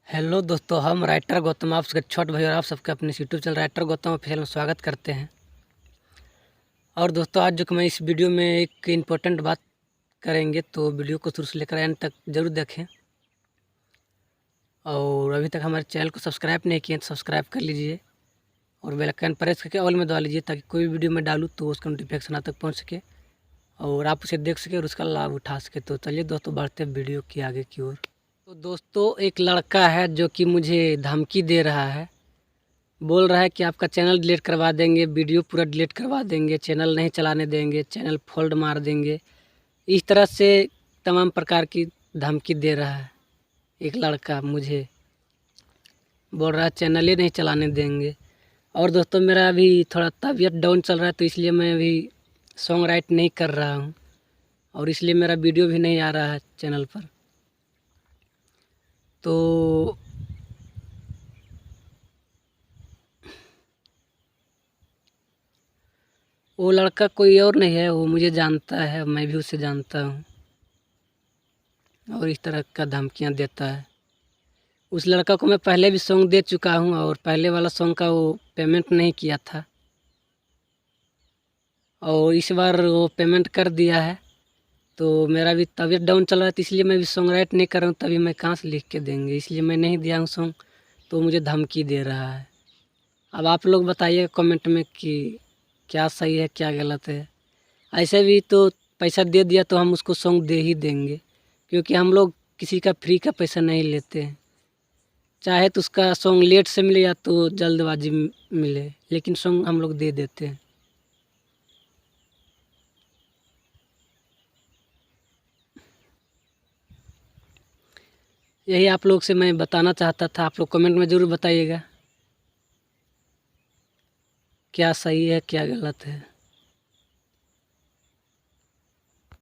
Hello दोस्तों, हम writer Gautam आप सबके छोटे भाई और आप सबके अपने YouTube channel writer Gautam official में स्वागत करते हैं। और दोस्तों, आज जो कि मैं इस वीडियो में एक इम्पोर्टेंट बात करेंगे, तो वीडियो को शुरू से लेकर एंड तक ज़रूर देखें। और अभी तक हमारे चैनल को सब्सक्राइब नहीं किए तो सब्सक्राइब कर लीजिए और बेल आइकन प्रेस करके ऑल में दबा लीजिए, ताकि कोई वीडियो मैं डालूँ तो उसका नोटिफिकेशन आप तक पहुँच सके और आप उसे देख सके और उसका लाभ उठा सके। तो चलिए दोस्तों, बढ़ते वीडियो की आगे की ओर। तो दोस्तों, एक लड़का है जो कि मुझे धमकी दे रहा है, बोल रहा है कि आपका चैनल डिलीट करवा देंगे, वीडियो पूरा डिलीट करवा देंगे, चैनल नहीं चलाने देंगे, चैनल फोल्ड मार देंगे। इस तरह से तमाम प्रकार की धमकी दे रहा है। एक लड़का मुझे बोल रहा है चैनल ही नहीं चलाने देंगे। और दोस्तों, मेरा अभी थोड़ा तबीयत डाउन चल रहा है, तो इसलिए मैं अभी सॉन्ग राइट नहीं कर रहा हूँ और इसलिए मेरा वीडियो भी नहीं आ रहा है चैनल पर। तो वो लड़का कोई और नहीं है, वो मुझे जानता है, मैं भी उसे जानता हूँ और इस तरह का धमकियाँ देता है। उस लड़का को मैं पहले भी सॉन्ग दे चुका हूँ और पहले वाला सॉन्ग का वो पेमेंट नहीं किया था और इस बार वो पेमेंट कर दिया है। तो मेरा भी तबीयत डाउन चल रहा है, तो इसलिए मैं भी सॉन्ग राइट नहीं कर रहा हूँ। तभी मैं कहाँ से लिख के देंगे, इसलिए मैं नहीं दिया हूँ सॉन्ग। तो मुझे धमकी दे रहा है। अब आप लोग बताइए कमेंट में कि क्या सही है क्या गलत है। ऐसे भी तो पैसा दे दिया तो हम उसको सॉन्ग दे ही देंगे, क्योंकि हम लोग किसी का फ्री का पैसा नहीं लेते हैं। चाहे तो उसका सॉन्ग लेट से मिले या तो जल्दबाजी में मिले, लेकिन सॉन्ग हम लोग दे देते हैं। यही आप लोग से मैं बताना चाहता था। आप लोग कमेंट में ज़रूर बताइएगा क्या सही है क्या गलत है।